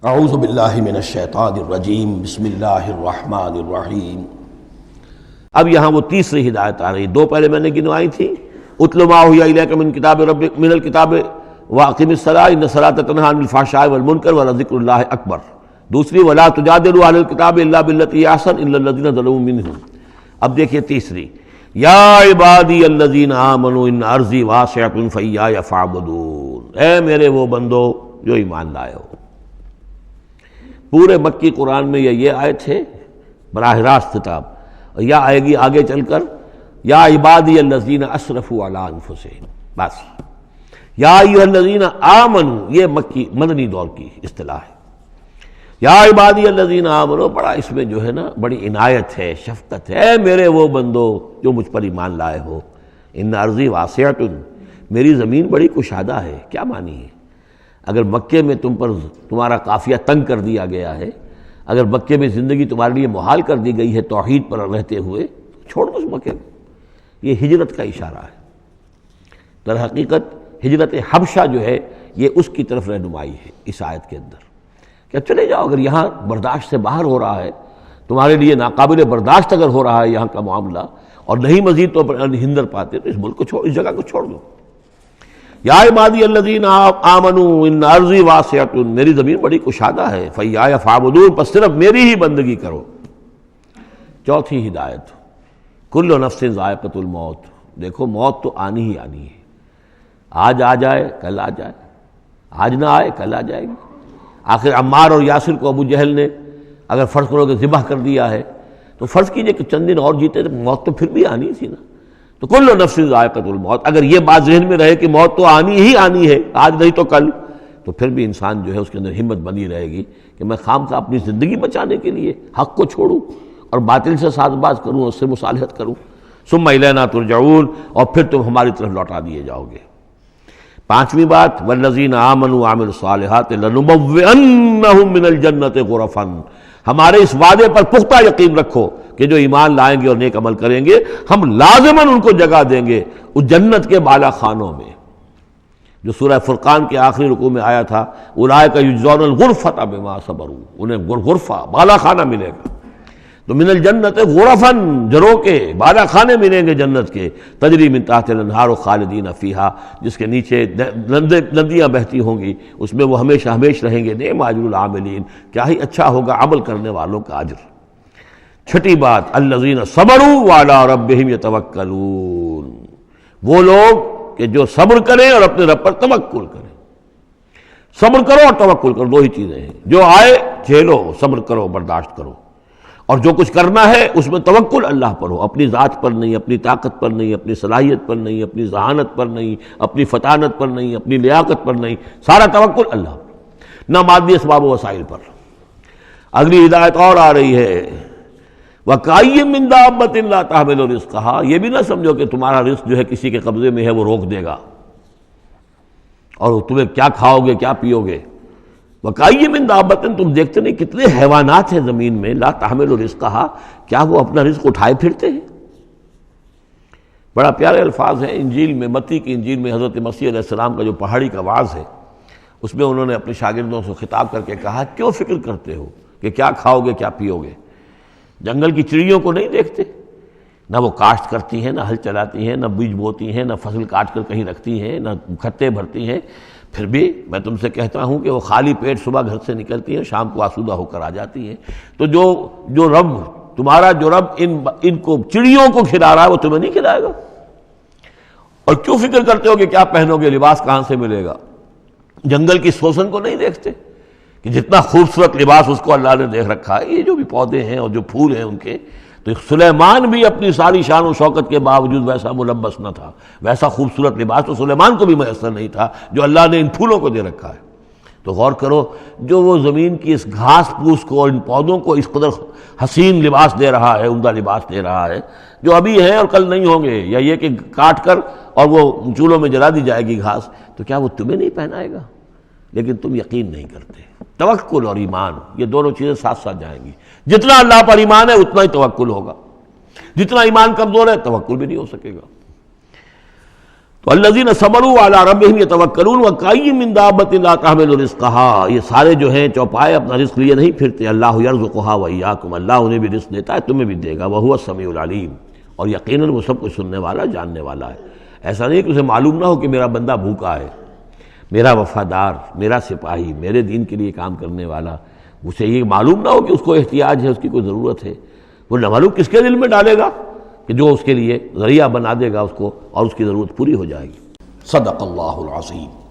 اعوذ باللہ من الشیطان الرجیم بسم اللہ الرحمن الرحیم۔ اب یہاں وہ تیسری ہدایت آ رہی، دو پہلے میں نے گنوائی تھی، اتل ما اوحی الیک من کتاب ربک من الکتاب واقم الصلاۃ ان الصلاۃ تنہی عن الفحشاء والمنکر ولذکر اللہ اکبر، دوسری ولا تجادلوا اہل الکتاب الا بالتی ہی احسن الا الذین ظلموا منہم۔ اب دیکھیے تیسری، یا عبادی الذین آمنوا ان ارضی واسعۃ فایای فاعبدون، اے میرے وہ بندو جو ایمان لائے ہو۔ پورے مکی قرآن میں یہ آیت ہے براہ راست خطاب، اور یا آئے گی آگے چل کر یا عبادی الذین اسرفوا علی انفسہم، بس یا ایھا الذین آمنوا یہ مکی مدنی دور کی اصطلاح ہے۔ یا عبادی الذین آمنوا بڑا اس میں جو ہے نا بڑی عنایت ہے، شفقت ہے، اے میرے وہ بندو جو مجھ پر ایمان لائے ہو، ان ارضی واسعۃ، میری زمین بڑی کشادہ ہے۔ کیا معنی ہے؟ اگر مکے میں تم پر تمہارا قافیہ تنگ کر دیا گیا ہے، اگر مکے میں زندگی تمہارے لیے محال کر دی گئی ہے توحید پر رہتے ہوئے، چھوڑ دو اس مکے کو۔ یہ ہجرت کا اشارہ ہے، در حقیقت ہجرت حبشہ جو ہے یہ اس کی طرف رہنمائی ہے اس آیت کے اندر، کہ چلے جاؤ، اگر یہاں برداشت سے باہر ہو رہا ہے، تمہارے لیے ناقابل برداشت اگر ہو رہا ہے یہاں کا معاملہ، اور نہیں مزید تو ہندر پاتے، تو اس ملک کو چھوڑ، اس جگہ کو چھوڑ دو۔ یا عبادی الذین آمنوا ان ارضی واسعۃ، میری زمین بڑی کشادہ ہے، فایای فاعبدون، پس صرف میری ہی بندگی کرو۔ چوتھی ہدایت، کل نفس ذائقۃ الموت، دیکھو موت تو آنی ہی آنی ہے، آج آ جائے کل آ جائے، آج نہ آئے کل آ جائے گی۔ آخر عمار اور یاسر کو ابو جہل نے اگر فرض کرو کہ ذبح کر دیا ہے، تو فرض کیجئے کہ چند دن اور جیتے تو موت تو پھر بھی آنی تھی نا۔ تو کل نفس ذائقۃ الموت، اگر یہ بات ذہن میں رہے کہ موت تو آنی ہی آنی ہے، آج نہیں تو کل، تو پھر بھی انسان جو ہے اس کے اندر ہمت بنی رہے گی کہ میں خامخواہ اپنی زندگی بچانے کے لیے حق کو چھوڑوں اور باطل سے ساز باز کروں، اس سے مصالحت کروں۔ ثم الینا ترجعون، اور پھر تم ہماری طرف لوٹا دیے جاؤ گے۔ پانچویں بات، والذین آمنوا وعملوا الصالحات لنبوئنہم من الجنۃ غرفا، ہمارے اس وعدے پر پختہ یقین رکھو کہ جو ایمان لائیں گے اور نیک عمل کریں گے، ہم لازماً ان کو جگہ دیں گے اس جنت کے بالا خانوں میں، جو سورہ فرقان کے آخری رکوع میں آیا تھا، اولئک یجزون الغرفۃ بما صبروا، انہیں غرفہ بالا خانہ ملے گا۔ تو من الجنت غرفاً، جروں کے بالا خانے ملیں گے جنت کے، تجری من تحت الانہار خالدین فیہا، جس کے نیچے ندیاں بہتی ہوں گی، اس میں وہ ہمیشہ ہمیشہ رہیں گے۔ نعم اجر العاملین، کیا ہی اچھا ہوگا عمل کرنے والوں کا اجر۔ چھٹی بات، الذین صبروا وعلی ربہم یتوکلون، وہ لوگ کہ جو صبر کریں اور اپنے رب پر توکل کریں۔ صبر کرو اور توکل کرو، دو ہی چیزیں ہیں، جو آئے جھیلو، صبر کرو، برداشت کرو، اور جو کچھ کرنا ہے اس میں توکل اللہ پر ہو، اپنی ذات پر نہیں، اپنی طاقت پر نہیں، اپنی صلاحیت پر نہیں، اپنی ذہانت پر نہیں، اپنی فطانت پر نہیں، اپنی لیاقت پر نہیں، سارا توکل اللہ پر، نہ مادی اسباب و وسائل پر۔ اگلی ہدایت اور آ رہی ہے، وَكَأَيٍّ مِّن دَابَّةٍ لَا تَحْمِلُ رِزْقَهَا، یہ بھی نہ سمجھو کہ تمہارا رزق جو ہے کسی کے قبضے میں ہے وہ روک دے گا، اور تمہیں کیا کھاؤ گے کیا پیو گے۔ وَكَأَيٍّ مِّن دَابَّةٍ، تم دیکھتے نہیں کتنے حیوانات ہیں زمین میں، لا تحمل رزقها، کیا وہ اپنا رزق اٹھائے پھرتے ہیں؟ بڑا پیارے الفاظ ہیں انجیل میں، متی کی انجیل میں حضرت مسیح علیہ السلام کا جو پہاڑی کا وعظ ہے، اس میں انہوں نے اپنے شاگردوں سے خطاب کر کے کہا، کیوں فکر کرتے ہو کہ کیا کھاؤ گے کیا پیو گے؟ جنگل کی چڑیوں کو نہیں دیکھتے؟ نہ وہ کاشت کرتی ہیں، نہ ہل چلاتی ہیں، نہ بیج بوتی ہیں، نہ فصل کاٹ کر کہیں رکھتی ہیں، نہ کھتے بھرتی ہیں، پھر بھی میں تم سے کہتا ہوں کہ وہ خالی پیٹ صبح گھر سے نکلتی ہیں، شام کو آسودہ ہو کر آ جاتی ہیں۔ تو جو رب تمہارا جو رب ان کو چڑیوں کو کھلا رہا ہے وہ تمہیں نہیں کھلائے گا؟ اور کیوں فکر کرتے ہو کہ کیا پہنو گے، لباس کہاں سے ملے گا؟ جنگل کی سوسن کو نہیں دیکھتے کہ جتنا خوبصورت لباس اس کو اللہ نے دیکھ رکھا ہے، یہ جو بھی پودے ہیں اور جو پھول ہیں ان کے، تو سلیمان بھی اپنی ساری شان و شوکت کے باوجود ویسا ملبس نہ تھا، ویسا خوبصورت لباس تو سلیمان کو بھی میسر نہیں تھا جو اللہ نے ان پھولوں کو دے رکھا ہے۔ تو غور کرو، جو وہ زمین کی اس گھاس پھوس کو اور ان پودوں کو اس قدر حسین لباس دے رہا ہے، عمدہ لباس دے رہا ہے، جو ابھی ہیں اور کل نہیں ہوں گے، یا یہ کہ کاٹ کر اور وہ چولہوں میں جلا دی جائے گی گھاس، تو کیا وہ تمہیں نہیں پہنائے گا؟ لیکن تم یقین نہیں کرتے۔ توکل اور ایمان، یہ دونوں چیزیں ساتھ ساتھ جائیں گی۔ جتنا اللہ پر ایمان ہے اتنا ہی توکل ہوگا، جتنا ایمان کمزور ہے توکل بھی نہیں ہو سکے گا۔ والذین صبروا علی ربہم یتوکلون وکأی من دابۃ لا تحمل رزقها، یہ سارے جو ہیں چوپائے اپنا رزق لیے نہیں پھرتے، اللہ یرزقها وإیاکم، اللہ انہیں بھی رزق دیتا ہے تمہیں بھی دے گا، وہو السمیع العلیم، اور یقیناً وہ سب کچھ سننے والا جاننے والا ہے۔ ایسا نہیں کہ اسے معلوم نہ ہو کہ میرا بندہ بھوکا ہے، میرا وفادار، میرا سپاہی، میرے دین کے لیے کام کرنے والا، اسے یہ معلوم نہ ہو کہ اس کو احتیاج ہے، اس کی کوئی ضرورت ہے۔ وہ نہ معلوم کس کے دل میں ڈالے گا کہ جو اس کے لیے ذریعہ بنا دے گا اس کو، اور اس کی ضرورت پوری ہو جائے گی۔ صدق اللہ العظیم۔